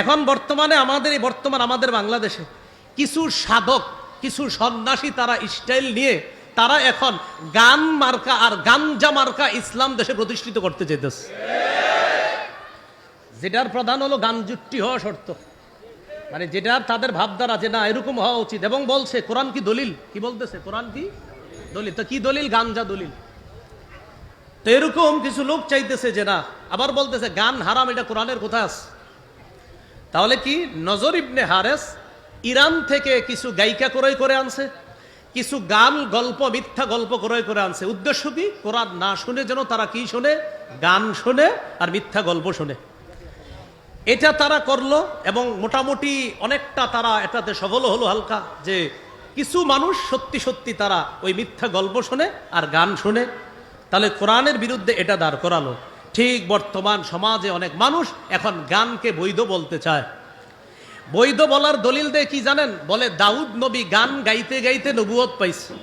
এখন বর্তমানে আমাদের বাংলাদেশে কিছু সাধক, কিছু সন্ন্যাসী তারা স্টাইল নিয়ে তারা এখন গান মার্কা আর গাঞ্জা মার্কা ইসলাম দেশে প্রতিষ্ঠিত করতে চাইতেছে, যেটার প্রধান হলো গাঞ্জুট্টি হওয়া শর্ত, মানে যেটা তাদের ভাবধারা যে না এরকম হওয়া উচিত। এবং বলছে কোরআন কি দলিল, কি বলতেছে কোরআন কি দলিল, তো কি দলিল? গাঞ্জা দলিল। তো এরকম কিছু লোক চাইতেছে যে না, আবার বলতেছে গান হারাম, এটা কোরআনের কোথায় আছে? তাহলে কি নজর ইবনে হারেস ইরান থেকে কিছু গায়িকা ক্রয় করে আনছে, কিছু গান গল্প মিথ্যা গল্প ক্রয় করে আনছে। উদ্দেশ্য কি? কোরআন না শুনে যেন তারা কি শুনে? গান শুনে আর মিথ্যা গল্প শুনে। এটা তারা করলো এবং মোটামুটি অনেকটা তারা এটাতে সফল হলো হালকা, যে কিছু মানুষ সত্যি সত্যি তারা ওই মিথ্যা গল্প শুনে আর গান শুনে। তাহলে কোরআনের বিরুদ্ধে এটা দাঁড় করালো। ঠিক বর্তমান সমাজে অনেক মানুষ এখন গানকে বৈধ বলতে চায়। বৈধ বলার দলিল দেয় কি জানেন? বলে দাউদ নবী গান গাইতে গাইতে নবুয়ত পাইছে।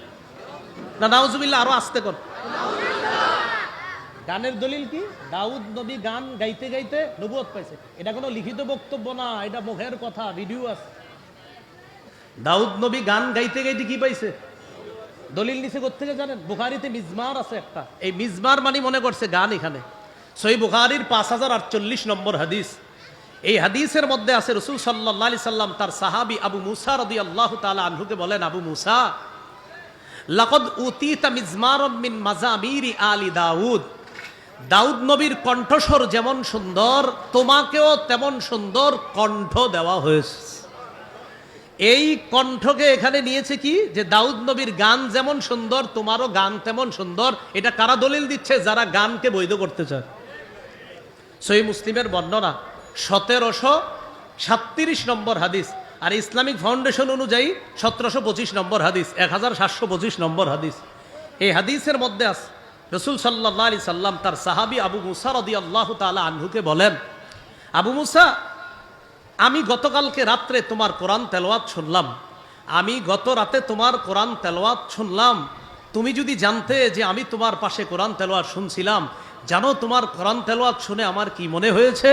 না নাউজুবিল্লাহ, আরো আস্তে কর। গানের দলিল কি? দাউদ নবী গান গাইতে গাইতে নবুয়ত পাইছে। এটা কোনো লিখিত বক্তব্য না, এটা মুখের কথা, ভিডিও আছে। দাউদ নবী গান গাইতে গাইতে কি পাইছে? দলিল নিচে কোত্থেকে জানেন? বুখারীতে মিজমার আছে একটা, এই মিজমার মানে মনে করছে গান। এখানে সহিহ বুখারীর 5048 নম্বর হাদিস। এই হাদিসের মধ্যে আছে রাসূল সাল্লাল্লাহু আলাইহি সাল্লাম তার সাহাবী আবু মুসা রাদিয়াল্লাহু তাআলা আনহুকে বলেন, আবু মুসা লাকাদ উতিতা মিজমারুম মিন মাজামিরি আলি দাউদ, দাউদ নবীর কণ্ঠস্বর যেমন সুন্দর তোমাকেও তেমন সুন্দর কণ্ঠ দেওয়া হয়েছে। এই কণ্ঠকে এখানে নিয়েছে কি? যে দাউদ নবীর গান যেমন সুন্দর তোমারও গান তেমন সুন্দর। এটা কারা দলিল দিচ্ছে? যারা গানকে বৈধ করতে চায়। সহিহ মুসলিমের বর্ণনা 1737 নম্বর হাদিস, আর ইসলামিক ফাউন্ডেশন অনুযায়ী 1725 নম্বর হাদিস, 1725 নম্বর হাদিস। এই হাদিসের মধ্যে আছে রাসূল সাল্লাল্লাহু আলাইহি সাল্লাম তার সাহাবী আবু মুসা রাদিয়াল্লাহু তাআলা আনহুকে বলেন, আবু মুসা আমি গতকালকে রাত্রে তোমার কোরআন তেলাওয়াত শুনলাম, আমি গত রাতে তোমার কোরআন তেলাওয়াত শুনলাম। তুমি যদি জানতে যে আমি তোমার পাশে কোরআন তেলাওয়াত শুনছিলাম, জানো তোমার কোরআন তেলাওয়াত শুনে আমার কি মনে হয়েছে?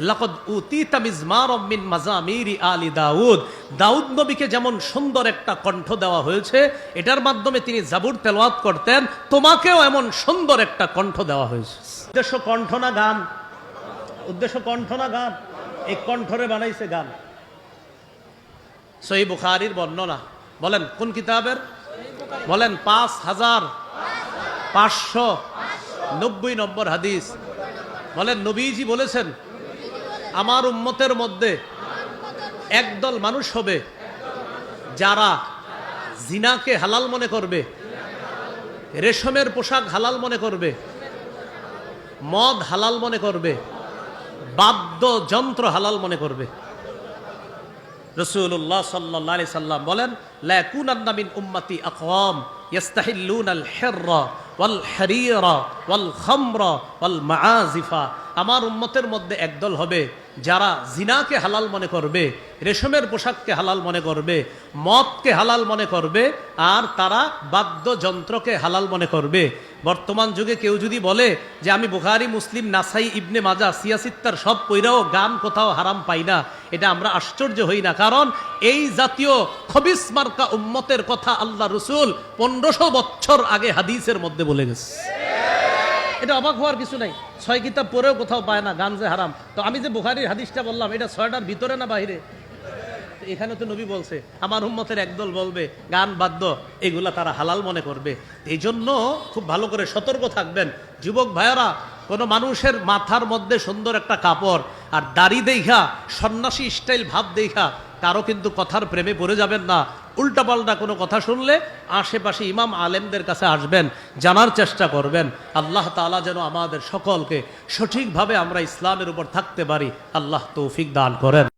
লাকাদ উতিতা মিজমারুম মিন মাজামিরি আলি দাউদ, দাউদ নবীকে যেমন সুন্দর একটা কণ্ঠ দেওয়া হয়েছে, এটার মাধ্যমে তিনি জাবুর তেলাওয়াত করতেন, তোমাকেও এমন সুন্দর একটা কণ্ঠ দেওয়া হয়েছে। উদ্দেশ্য কণ্ঠ না গান? উদ্দেশ্য কণ্ঠ না গান? এই কণ্ঠরে বানাইছে গান। সহিহ বুখারীর বর্ণনা, বলেন কোন কিতাবের? বলেন 5590 নম্বর হাদিস। বলেন নবীজি বলেছেন, আমার উম্মতের মধ্যে একদল মানুষ হবে যারা জিনাকে হালাল মনে করবে, রেশমের পোশাক হালাল মনে করবে, মদ হালাল মনে করবে, বাদ্যযন্ত্র হালাল মনে করবে। রাসূলুল্লাহ সাল্লাল্লাহু আলাইহি সাল্লাম বলেন, লা ইয়াকুনান্না মিন উম্মতি আকওয়াম ইস্তাহিল্লুনাল হিররা ওয়াল হারিরা ওয়াল খামরা ওয়াল মাআজিফা, আমার উম্মতের মধ্যে একদল হবে যারা জিনাকে হালাল মনে করবে, রেশমের পোশাককে হালাল মনে করবে, মদকে হালাল মনে করবে, আর তারা বাদ্যযন্ত্রকে হালাল মনে করবে। বর্তমান যুগে কেউ যদি বলে যে আমি বুখারী, মুসলিম, নাসাই, ইবনে মাজাহ, সিয়াসিত্তার সব পইরাও গান কোথাও হারাম পাই না, এটা আমরা আশ্চর্য হই না। কারণ এই জাতীয় খবিস মার্কা উম্মতের কথা আল্লাহ রাসূল 1500 বছর আগে হাদিসের মধ্যে বলে গেছে। এটা অবাক হওয়ার কিছু নাই। 6 কিতাব পড়েও কোথাও পায় না গান যে হারাম। তো আমি যে বুখারীর হাদিসটা বললাম, এটা 6টার ভিতরে না বাহিরে? এখানে তো নবী বলছে আমার উম্মতের একদল বলবে গান বাদ্য এগুলা তারা হালাল মনে করবে। এই জন্য খুব ভালো করে সতর্ক থাকবেন যুবক ভাইয়েরা। কোনো মানুষের মাথার মধ্যে সুন্দর একটা কাপড় আর দাড়ি দেখা, সন্ন্যাসী স্টাইল ভাব দেখা কারো কিন্তু কথার প্রেমে পড়ে যাবেন না। উল্টাপাল্টা কোনো কথা শুনলে আশেপাশে ইমাম আলেমদের কাছে আসবেন, জানার চেষ্টা করবেন। আল্লাহ তাআলা যেন আমাদের সকলকে সঠিকভাবে আমরা ইসলামের উপর থাকতে পারি, আল্লাহ তৌফিক দান করেন।